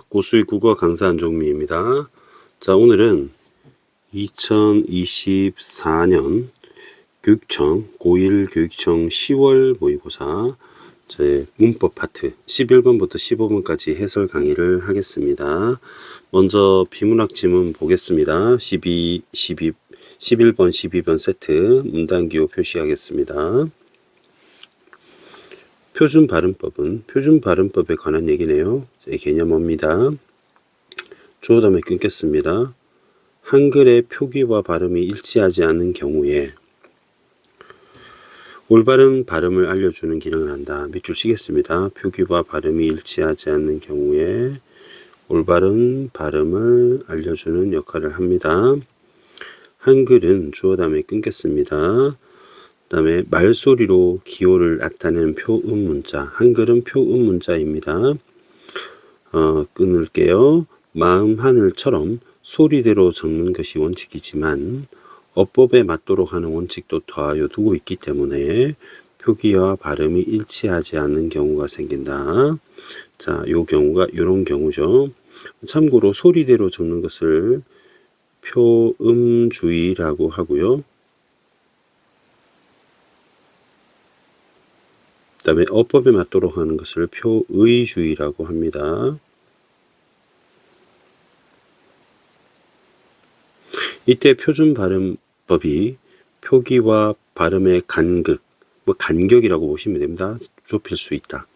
고수의 국어 강사 안종미입니다. 자, 오늘은 2024년 교육청, 고1 교육청 10월 모의고사 제 문법 파트 11번부터 15번까지 해설 강의를 하겠습니다. 먼저 비문학 지문 보겠습니다. 11번, 12번 세트 문단기호 표시하겠습니다. 표준 발음법은 표준 발음법에 관한 얘기네요. 개념어입니다. 주어 다음에 끊겠습니다. 한글의 표기와 발음이 일치하지 않는 경우에 올바른 발음을 알려주는 기능을 한다. 밑줄 치겠습니다. 표기와 발음이 일치하지 않는 경우에 올바른 발음을 알려주는 역할을 합니다. 한글은 주어 다음에 끊겠습니다. 그 다음에 말소리로 기호를 나타내는 표음 문자. 한글은 표음 문자입니다. 끊을게요. 마음 하늘처럼 소리대로 적는 것이 원칙이지만 어법에 맞도록 하는 원칙도 더하여 두고 있기 때문에 표기와 발음이 일치하지 않는 경우가 생긴다. 자, 요런 경우죠. 참고로 소리대로 적는 것을 표음주의라고 하고요. 그 다음에 어법에 맞도록 하는 것을 표의주의라고 합니다. 이때 표준 발음법이 표기와 발음의 간극, 간격이라고 보시면 됩니다. 좁힐 수 있다.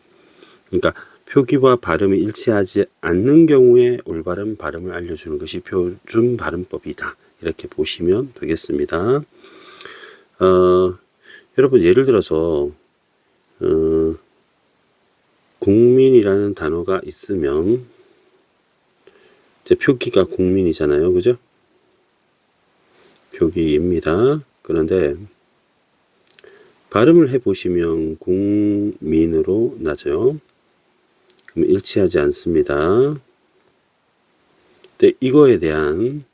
그러니까 표기와 발음이 일치하지 않는 경우에 올바른 발음을 알려주는 것이 표준 발음법이다. 이렇게 보시면 되겠습니다. 여러분 예를 들어서 국민이라는 단어가 있으면 이제 표기가 국민이잖아요. 그죠? 표기입니다. 그런데 발음을 해보시면 국민으로 나죠. 그럼 일치하지 않습니다. 근데 이거에 대한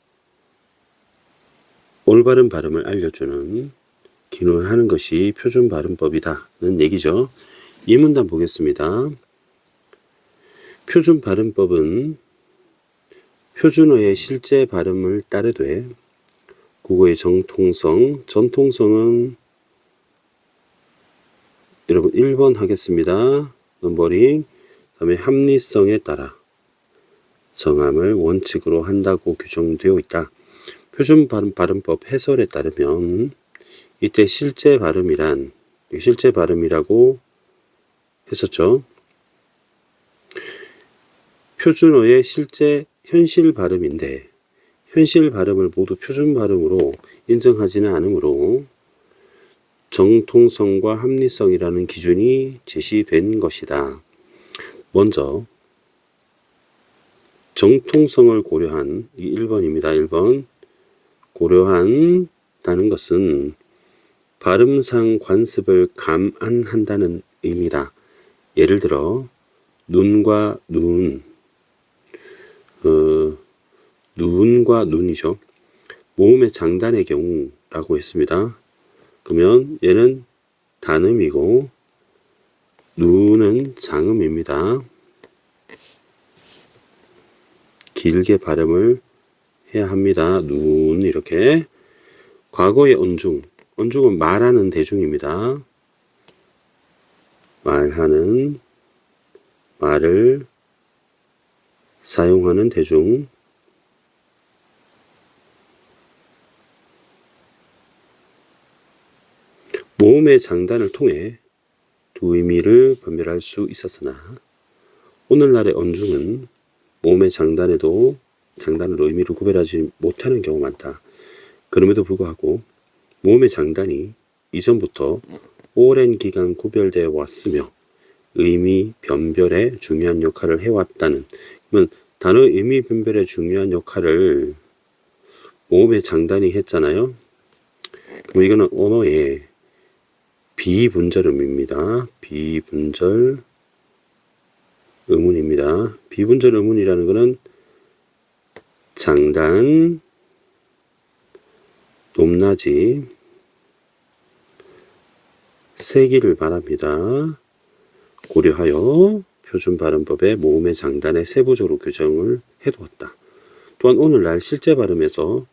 올바른 발음을 알려주는 기능을 하는 것이 표준 발음법이다는 얘기죠. 이 문단 보겠습니다. 표준 발음법은 표준어의 실제 발음을 따르되 국어의 전통성은 여러분 1번 하겠습니다. 넘버링. 그 다음에 합리성에 따라 정함을 원칙으로 한다고 규정되어 있다. 표준 발음법 해설에 따르면 이때 실제 발음이라고 했었죠. 표준어의 현실 발음인데 현실 발음을 모두 표준 발음으로 인정하지는 않으므로 정통성과 합리성이라는 기준이 제시된 것이다. 먼저 정통성을 고려한 이 1번입니다. 1번 고려한다는 것은 발음상 관습을 감안한다는 의미다. 예를 들어 눈과 눈이죠. 모음의 장단의 경우라고 했습니다. 그러면 얘는 단음이고 눈은 장음입니다. 길게 발음을 해야 합니다. 눈 이렇게. 과거의 언중은 말하는 대중입니다. 말을 사용하는 대중. 모음의 장단을 통해 두 의미를 분별할 수 있었으나 오늘날의 언중은 모음의 장단으로 의미를 구별하지 못하는 경우가 많다. 그럼에도 불구하고 모음의 장단이 이전부터 오랜 기간 구별되어 왔으며 의미 변별에 중요한 역할을 해왔다는, 그러면 단어의 의미 변별에 중요한 역할을 모음의 장단이 했잖아요. 그럼 이거는 언어의 비분절 의문입니다. 비분절 의문이라는 것은 장단, 높낮이, 세기를 말합니다. 고려하여 표준 발음법에 모음의 장단에 세부적으로 규정을 해두었다. 또한 오늘날 실제 발음에서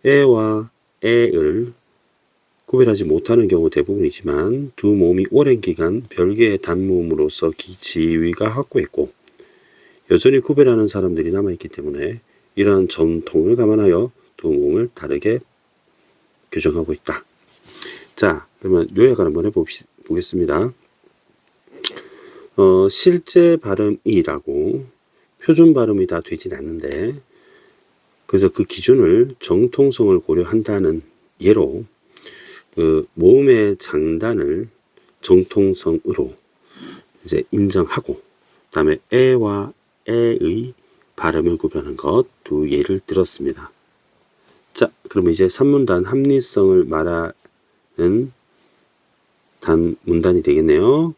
에와 에을 구별하지 못하는 경우 대부분이지만 두 모음이 오랜 기간 별개의 단모음으로서 지위가 확고했고 여전히 구별하는 사람들이 남아있기 때문에 이러한 전통을 감안하여 두 모음을 다르게 규정하고 있다. 자, 그러면 요약을 한번 해보겠습니다. 실제 발음이라고 표준 발음이 다 되진 않는데 그래서 그 기준을 정통성을 고려한다는 예로 그 모음의 장단을 정통성으로 이제 인정하고 그다음에 에와 에의 발음을 구별하는 것 두 예를 들었습니다. 자, 그러면 이제 산문단 합리성을 말하는 문단이 되겠네요.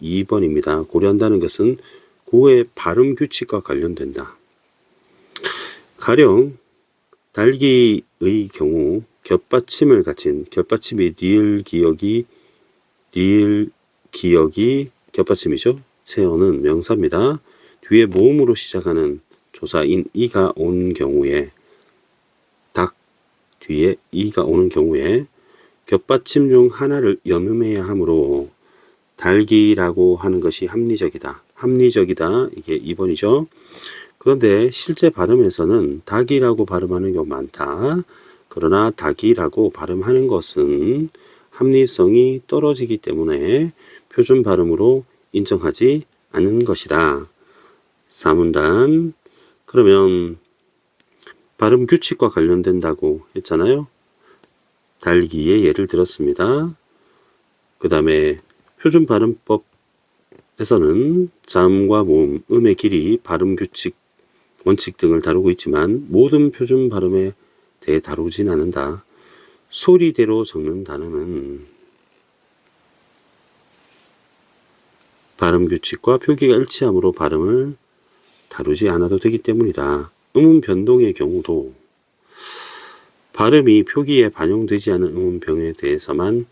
2번입니다. 고려한다는 것은 구어의 발음 규칙과 관련된다. 가령 달기의 경우 겹받침을 갖춘 겹받침이 리을 기역이 겹받침이죠. 채어는 명사입니다. 뒤에 모음으로 시작하는 조사인 이가 온 경우에 닭 뒤에 이가 오는 경우에 겹받침 중 하나를 연음해야 하므로 달기라고 하는 것이 합리적이다. 이게 2번이죠. 그런데 실제 발음에서는 닭이라고 발음하는 경우 많다. 그러나 닭이라고 발음하는 것은 합리성이 떨어지기 때문에 표준 발음으로 인정하지 않는 것이다. 사문단. 그러면 발음 규칙과 관련된다고 했잖아요. 달기의 예를 들었습니다. 그 다음에 표준 발음법에서는 자음과 모음, 음의 길이, 발음 규칙, 원칙 등을 다루고 있지만 모든 표준 발음에 대해 다루진 않는다. 소리대로 적는 단어는 발음 규칙과 표기가 일치하므로 발음을 다루지 않아도 되기 때문이다. 음운 변동의 경우도 발음이 표기에 반영되지 않은 음운 변동에 대해서만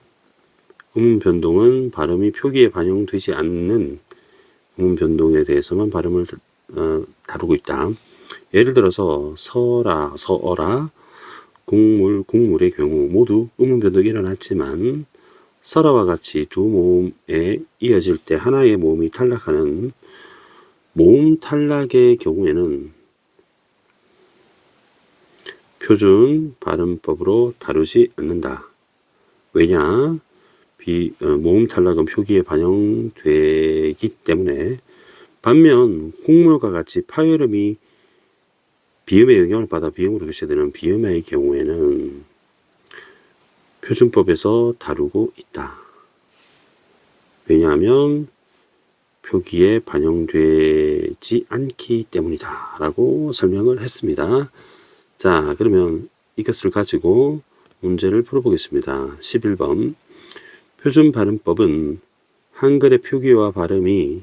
음운 변동은 발음이 표기에 반영되지 않는 음운 변동에 대해서만 발음을 다루고 있다. 예를 들어서 서어라, 국물의 경우 모두 음운 변동이 일어났지만 서라와 같이 두 모음에 이어질 때 하나의 모음이 탈락하는 모음 탈락의 경우에는 표준 발음법으로 다루지 않는다. 왜냐? 모음 탈락은 표기에 반영되기 때문에 반면 국물과 같이 파열음이 비음의 영향을 받아 비음으로 교체되는 비음의 경우에는 표준법에서 다루고 있다. 왜냐하면 표기에 반영되지 않기 때문이다 라고 설명을 했습니다. 자, 그러면 이것을 가지고 문제를 풀어보겠습니다. 11번 표준 발음법은 한글의 표기와 발음이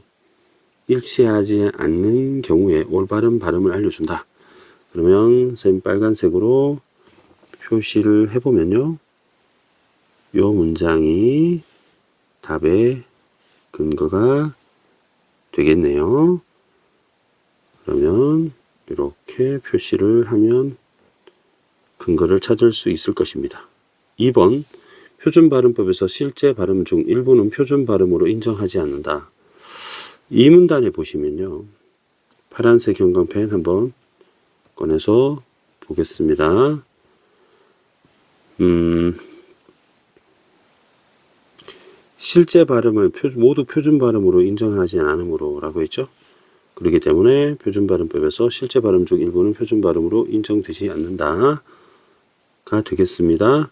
일치하지 않는 경우에 올바른 발음을 알려준다. 그러면 선생님 빨간색으로 표시를 해보면요. 요 문장이 답의 근거가 되겠네요. 그러면 이렇게 표시를 하면 근거를 찾을 수 있을 것입니다. 2번 표준 발음법에서 실제 발음 중 일부는 표준 발음으로 인정하지 않는다. 이 문단에 보시면요. 파란색 형광펜 한번 꺼내서 보겠습니다. 실제 발음을 모두 표준 발음으로 인정하지 않으므로 라고 했죠. 그렇기 때문에 표준 발음법에서 실제 발음 중 일부는 표준 발음으로 인정되지 않는다가 되겠습니다.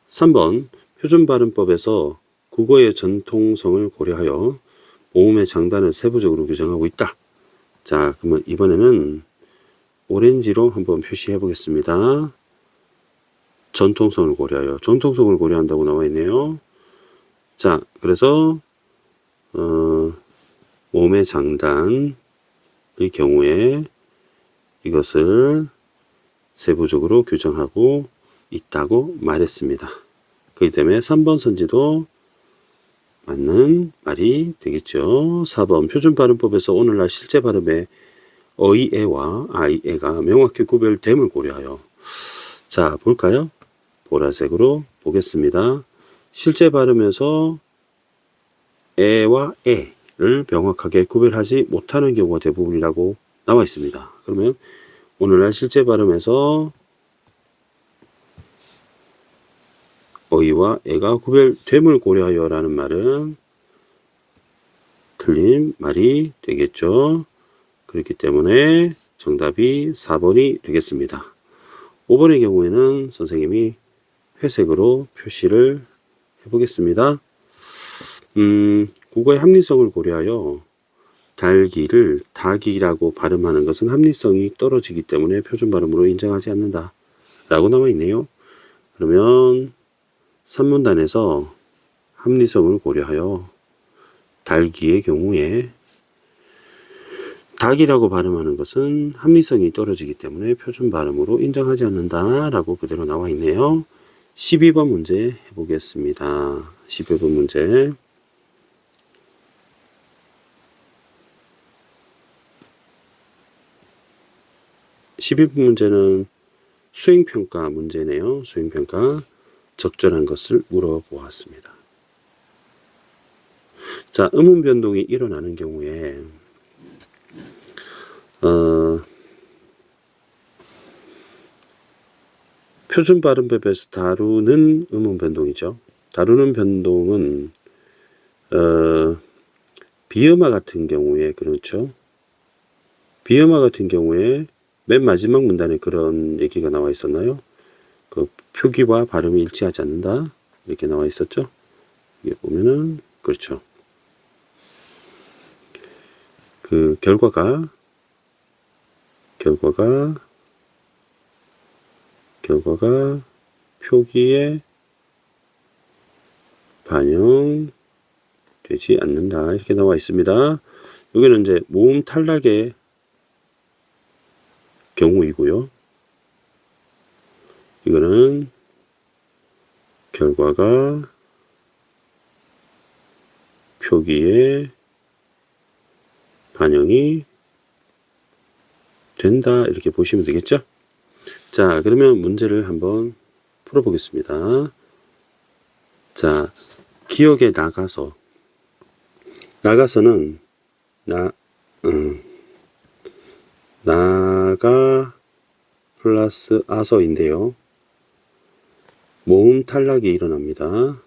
3번 표준 발음법에서 국어의 전통성을 고려하여 모음의 장단을 세부적으로 규정하고 있다. 자, 그러면 이번에는 오렌지로 한번 표시해 보겠습니다. 전통성을 고려하여. 전통성을 고려한다고 나와 있네요. 자, 그래서 모음의 장단의 경우에 이것을 세부적으로 규정하고 있다고 말했습니다. 그렇기 때문에 3번 선지도 맞는 말이 되겠죠. 4번 표준발음법에서 오늘날 실제 발음의 어이에와 아이에가 명확히 구별됨을 고려하여. 자, 볼까요? 보라색으로 보겠습니다. 실제 발음에서 에와 에를 명확하게 구별하지 못하는 경우가 대부분이라고 나와 있습니다. 그러면 오늘날 실제 발음에서 어이와 에가 구별됨을 고려하여 라는 말은 틀린 말이 되겠죠. 그렇기 때문에 정답이 4번이 되겠습니다. 5번의 경우에는 선생님이 회색으로 표시를 해보겠습니다. 국어의 합리성을 고려하여 달기를 닭이라고 발음하는 것은 합리성이 떨어지기 때문에 표준 발음으로 인정하지 않는다 라고 나와 있네요. 그러면 3문단에서 합리성을 고려하여 달기의 경우에 닭이라고 발음하는 것은 합리성이 떨어지기 때문에 표준 발음으로 인정하지 않는다 라고 그대로 나와 있네요. 12번 문제 해보겠습니다. 12번 문제. 문제는 수행평가 문제네요. 수행평가. 적절한 것을 물어보았습니다. 자, 음운 변동이 일어나는 경우에 표준 발음법에서 다루는 음운 변동이죠. 다루는 변동은 비음화 같은 경우에 그렇죠. 비음화 같은 경우에 맨 마지막 문단에 그런 얘기가 나와 있었나요? 그 표기와 발음이 일치하지 않는다 이렇게 나와 있었죠. 이게 보면은 그렇죠. 그 결과가 표기에 반영되지 않는다 이렇게 나와 있습니다. 여기는 이제 모음 탈락의 경우이고요. 이거는 결과가 표기에 반영이 된다 이렇게 보시면 되겠죠. 자, 그러면 문제를 한번 풀어보겠습니다. 자, 기억에 나가서는 나가 플러스 아서인데요. 모음 탈락이 일어납니다.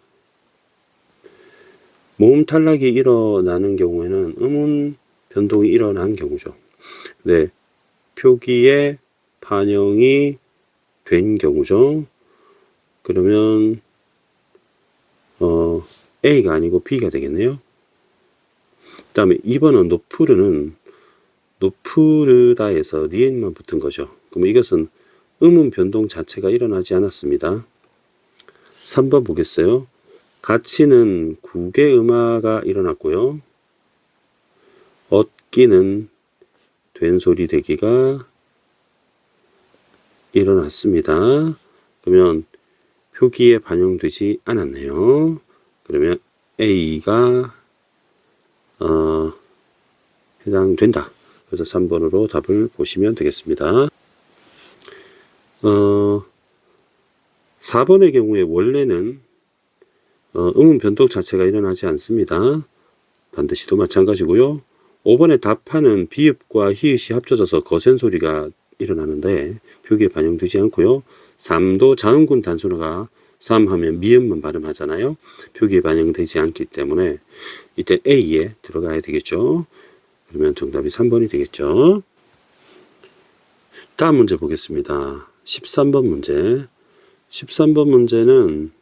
모음 탈락이 일어나는 경우에는 음운 변동이 일어난 경우죠. 네, 표기에 반영이 된 경우죠. 그러면 A가 아니고 B가 되겠네요. 그 다음에 2번은 노프르다에서 니은만 붙은 거죠. 그럼 이것은 음운 변동 자체가 일어나지 않았습니다. 3번 보겠어요. 가치는 국의 음화가 일어났고요. 얻기는 된소리 되기가 일어났습니다. 그러면 표기에 반영되지 않았네요. 그러면 A가 해당된다. 그래서 3번으로 답을 보시면 되겠습니다. 4번의 경우에 원래는 음운 변동 자체가 일어나지 않습니다. 반드시도 마찬가지고요. 5번의 답하는 비읍과 히읗이 합쳐져서 거센 소리가 일어나는데 표기에 반영되지 않고요. 3도 자음군 단순어가 3 하면 미음만 발음하잖아요. 표기에 반영되지 않기 때문에 이때 A에 들어가야 되겠죠. 그러면 정답이 3번이 되겠죠. 다음 문제 보겠습니다. 13번 문제. 13번 문제는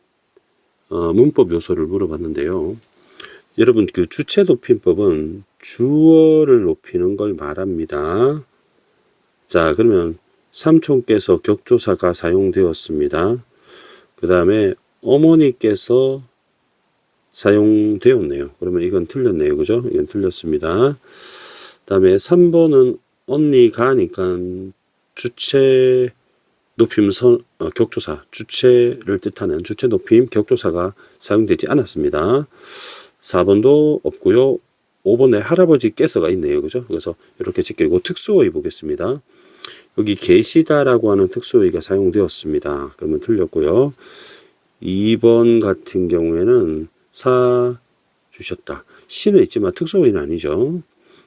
문법 요소를 물어봤는데요. 여러분 그 주체 높임법은 주어를 높이는 걸 말합니다. 자, 그러면 삼촌께서 격조사가 사용되었습니다. 그 다음에 어머니께서 사용되었네요. 그러면 이건 틀렸네요. 그죠? 이건 틀렸습니다. 그 다음에 3번은 언니가 하니까 주체 높임 격조사, 주체를 뜻하는 주체 높임 격조사가 사용되지 않았습니다. 4번도 없고요. 5번에 할아버지께서가 있네요. 그죠? 그래서 이렇게 지키고 특수어휘 보겠습니다. 여기 계시다라고 하는 특수어휘가 사용되었습니다. 그러면 틀렸고요. 2번 같은 경우에는 사 주셨다. 시는 있지만 특수어휘는 아니죠.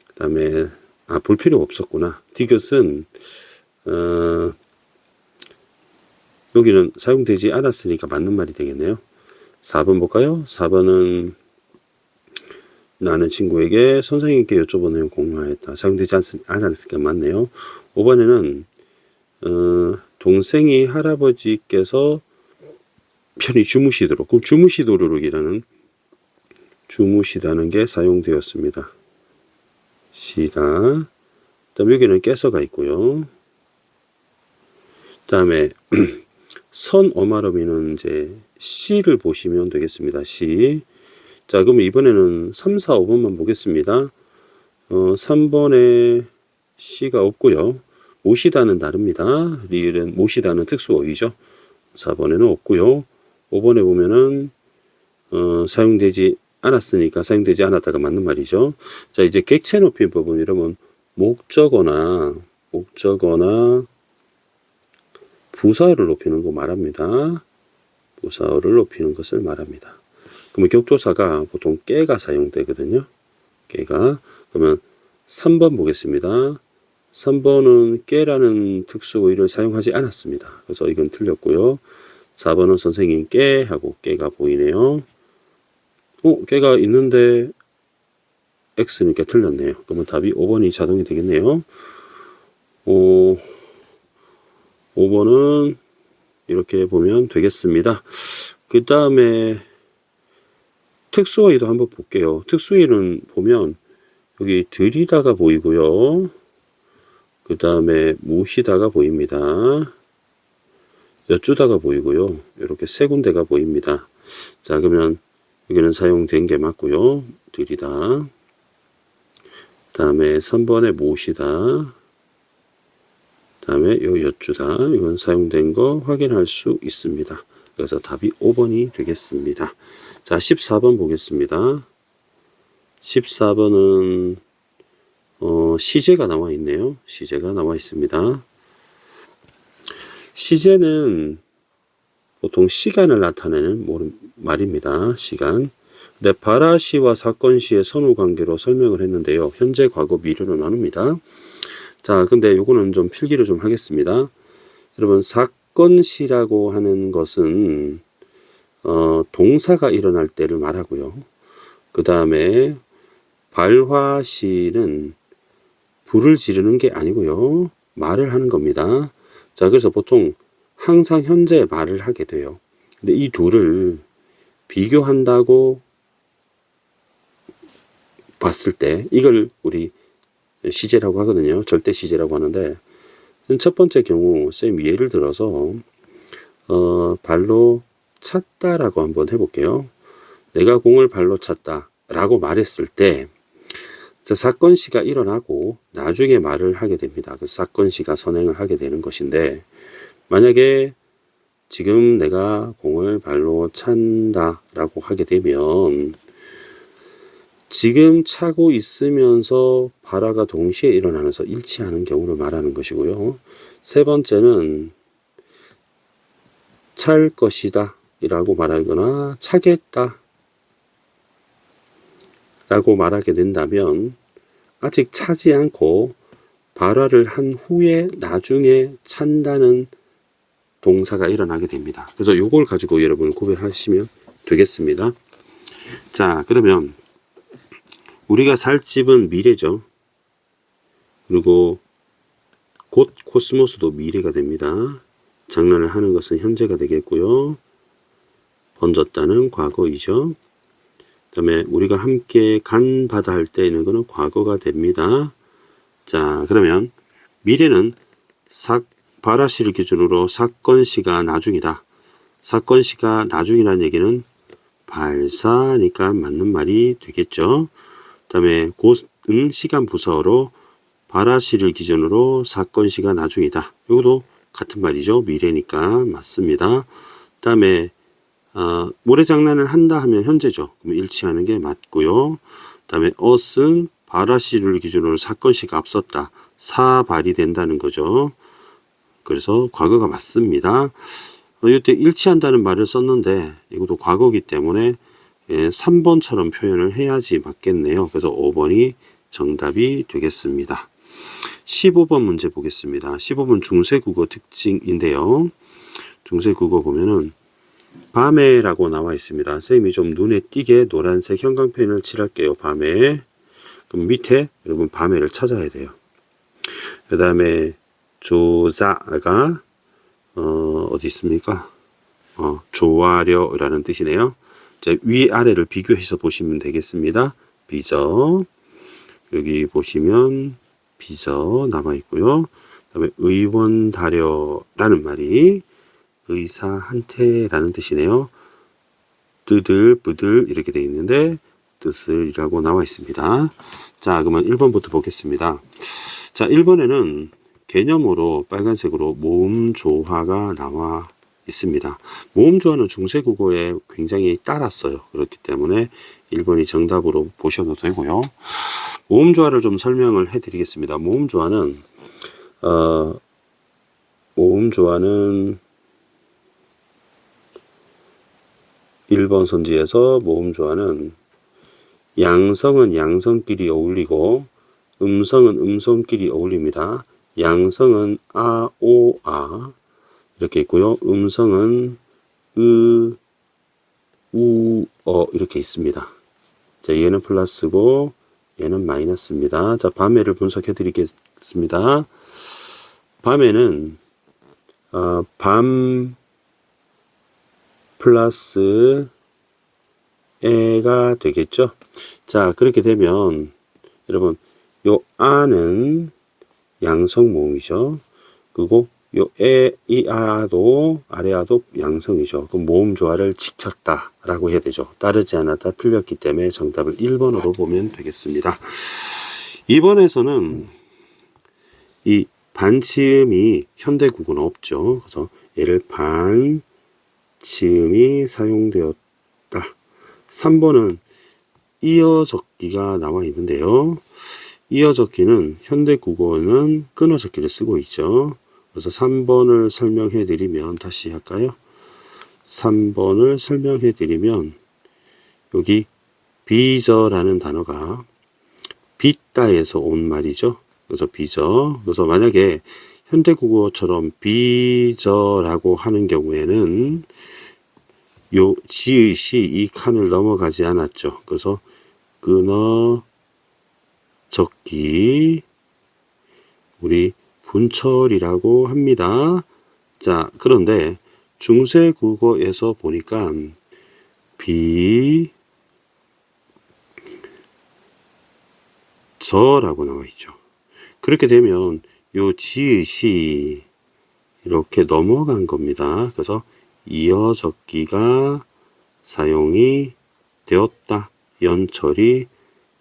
그 다음에 볼 필요 없었구나. 디귿은 여기는 사용되지 않았으니까 맞는 말이 되겠네요. 4번 볼까요? 4번은 나는 친구에게 선생님께 여쭤본 내용 공유하였다. 사용되지 않았으니까 맞네요. 5번에는 동생이 할아버지께서 편히 주무시도록, 그럼 주무시도록이라는 주무시다는 게 사용되었습니다. 시다. 그다음 여기는 깨서가 있고요. 그다음에 선 어마러미는 이제 시를 보시면 되겠습니다. 시. 자, 그럼 이번에는 3, 4, 5번만 보겠습니다. 3번에 시가 없고요. 모시다는 다릅니다. 리을은 모시다는 특수어휘죠. 4번에는 없고요. 5번에 보면은 사용되지 않았으니까 사용되지 않았다가 맞는 말이죠. 자, 이제 객체 높이 부분 이러면 목적어나 부사어를 높이는 거 말합니다. 부사어를 높이는 것을 말합니다. 그러면 격조사가 보통 깨가 사용되거든요. 깨가. 그러면 3번 보겠습니다. 3번은 깨라는 특수어휘를 사용하지 않았습니다. 그래서 이건 틀렸고요. 4번은 선생님 깨 하고 깨가 보이네요. 깨가 있는데 X니까 틀렸네요. 그러면 답이 5번이 자동이 되겠네요. 5번은 이렇게 보면 되겠습니다. 그 다음에 특수어휘도 한번 볼게요. 특수어휘는 보면 여기 들이다가 보이고요. 그 다음에 모시다가 보입니다. 여쭈다가 보이고요. 이렇게 세 군데가 보입니다. 자, 그러면 여기는 사용된 게 맞고요. 들이다. 그 다음에 3번에 모시다. 그 다음에 요 여쭈다. 이건 사용된 거 확인할 수 있습니다. 그래서 답이 5번이 되겠습니다. 자, 14번 보겠습니다. 14번은 시제가 나와 있네요. 시제가 나와 있습니다. 시제는 보통 시간을 나타내는 말입니다. 시간. 근데 발화시와 사건시의 선후관계로 설명을 했는데요. 현재, 과거, 미래로 나눕니다. 자, 근데 요거는 좀 필기를 좀 하겠습니다. 여러분, 사건시라고 하는 것은 동사가 일어날 때를 말하고요. 그 다음에 발화시는 불을 지르는 게 아니고요. 말을 하는 겁니다. 자, 그래서 보통 항상 현재 말을 하게 돼요. 근데 이 둘을 비교한다고 봤을 때 이걸 우리 시제라고 하거든요. 절대 시제라고 하는데, 첫 번째 경우 쌤 예를 들어서 발로 찼다라고 한번 해볼게요. 내가 공을 발로 찼다 라고 말했을 때 사건시가 일어나고 나중에 말을 하게 됩니다. 그 사건시가 선행을 하게 되는 것인데, 만약에 지금 내가 공을 발로 찬다 라고 하게 되면 지금 차고 있으면서 발화가 동시에 일어나면서 일치하는 경우를 말하는 것이고요. 세 번째는 찰 것이다 라고 말하거나 차겠다 라고 말하게 된다면 아직 차지 않고 발화를 한 후에 나중에 찬다는 동사가 일어나게 됩니다. 그래서 요걸 가지고 여러분 구별하시면 되겠습니다. 자, 그러면 우리가 살 집은 미래죠. 그리고 곧 코스모스도 미래가 됩니다. 장난을 하는 것은 현재가 되겠고요. 번졌다는 과거이죠. 그 다음에 우리가 함께 간 바다 할 때 있는 거는 과거가 됩니다. 자, 그러면 미래는 발화시를 기준으로 사건시가 나중이다. 사건시가 나중이라는 얘기는 발사니까 맞는 말이 되겠죠. 그 다음에 곧은 시간 부사어로 발화시를 기준으로 사건시가 나중이다. 이것도 같은 말이죠. 미래니까 맞습니다. 그 다음에 모래장난을 한다 하면 현재죠. 그럼 일치하는 게 맞고요. 그 다음에 ot은 발화시를 기준으로 사건씩 앞섰다. 사발이 된다는 거죠. 그래서 과거가 맞습니다. 이때 일치한다는 말을 썼는데 이것도 과거기 때문에 3번처럼 표현을 해야지 맞겠네요. 그래서 5번이 정답이 되겠습니다. 15번 문제 보겠습니다. 15번 중세국어 특징인데요. 중세국어 보면은 밤에라고 나와 있습니다. 선생님이 좀 눈에 띄게 노란색 형광펜을 칠할게요. 밤에. 그럼 밑에 여러분 밤에를 찾아야 돼요. 그 다음에 조자가 어디 있습니까? 좋아려라는 뜻이네요. 자, 위아래를 비교해서 보시면 되겠습니다. 비저. 여기 보시면 비저 남아 있고요. 그 다음에 의원다려라는 말이 의사한테라는 뜻이네요. 뜨들, 뿌들 이렇게 되어 있는데 뜻을이라고 나와 있습니다. 자, 그러면 1번부터 보겠습니다. 자, 1번에는 개념으로 빨간색으로 모음조화가 나와 있습니다. 모음조화는 중세국어에 굉장히 따랐어요. 그렇기 때문에 1번이 정답으로 보셔도 되고요. 모음조화를 좀 설명을 해드리겠습니다. 모음조화는 1번 선지에서 모음조화는 양성은 양성끼리 어울리고 음성은 음성끼리 어울립니다. 양성은 아, 오, 아 이렇게 있고요. 음성은 으, 우, 어 이렇게 있습니다. 자, 얘는 플러스고 얘는 마이너스입니다. 자, 밤에를 분석해 드리겠습니다. 밤에는 밤 플러스 에가 되겠죠. 자, 그렇게 되면 여러분 요 아는 양성 모음이죠. 그리고 요 에, 이 아도 아래 아도 양성이죠. 그럼 모음 조화를 지켰다 라고 해야 되죠. 따르지 않았다 틀렸기 때문에 정답을 1번으로 보면 되겠습니다. 2번에서는 이 반치음이 현대국어는 없죠. 그래서 얘를 반치음이 사용되었다. 3번은 이어적기가 나와 있는데요. 이어적기는 현대국어는 끊어적기를 쓰고 있죠. 그래서 3번을 설명해 드리면 다시 할까요? 3번을 설명해 드리면 여기 비저라는 단어가 빚다에서 온 말이죠. 그래서 비저. 그래서 만약에 현대국어처럼 비저라고 하는 경우에는 요 지의 시 이 칸을 넘어가지 않았죠. 그래서 끊어 적기 우리 분철이라고 합니다. 자, 그런데 중세국어에서 보니까 비저라고 나와 있죠. 그렇게 되면 요 지의 시 이렇게 넘어간 겁니다. 그래서 이어적기가 사용이 되었다. 연철이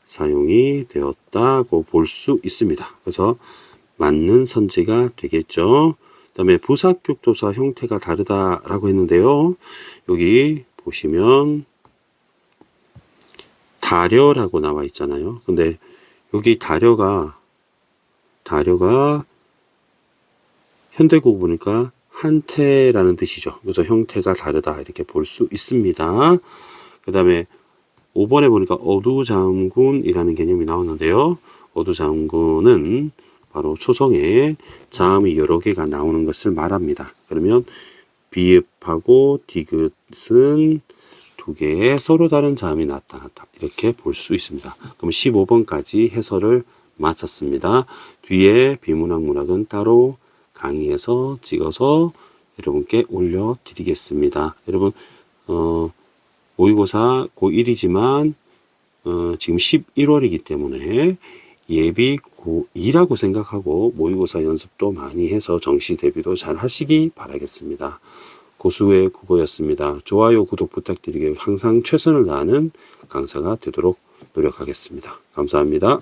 사용이 되었다고 볼 수 있습니다. 그래서 맞는 선지가 되겠죠. 그 다음에 부사격조사 형태가 다르다라고 했는데요. 여기 보시면 다려라고 나와 있잖아요. 근데 여기 다려가 현대국어 보니까 한태라는 뜻이죠. 그래서 형태가 다르다 이렇게 볼 수 있습니다. 그 다음에 5번에 보니까 어두장군이라는 개념이 나오는데요. 어두장군은 바로 초성에 자음이 여러 개가 나오는 것을 말합니다. 그러면 비읍하고 디귿은 두 개의 서로 다른 자음이 나타났다. 이렇게 볼 수 있습니다. 그럼 15번까지 해설을 마쳤습니다. 뒤에 비문학문학은 따로 강의에서 찍어서 여러분께 올려드리겠습니다. 여러분 모의고사 고1이지만 지금 11월이기 때문에 예비 고2라고 생각하고 모의고사 연습도 많이 해서 정시 대비도 잘 하시기 바라겠습니다. 고수의 국어였습니다. 좋아요, 구독 부탁드리고요. 항상 최선을 다하는 강사가 되도록 노력하겠습니다. 감사합니다.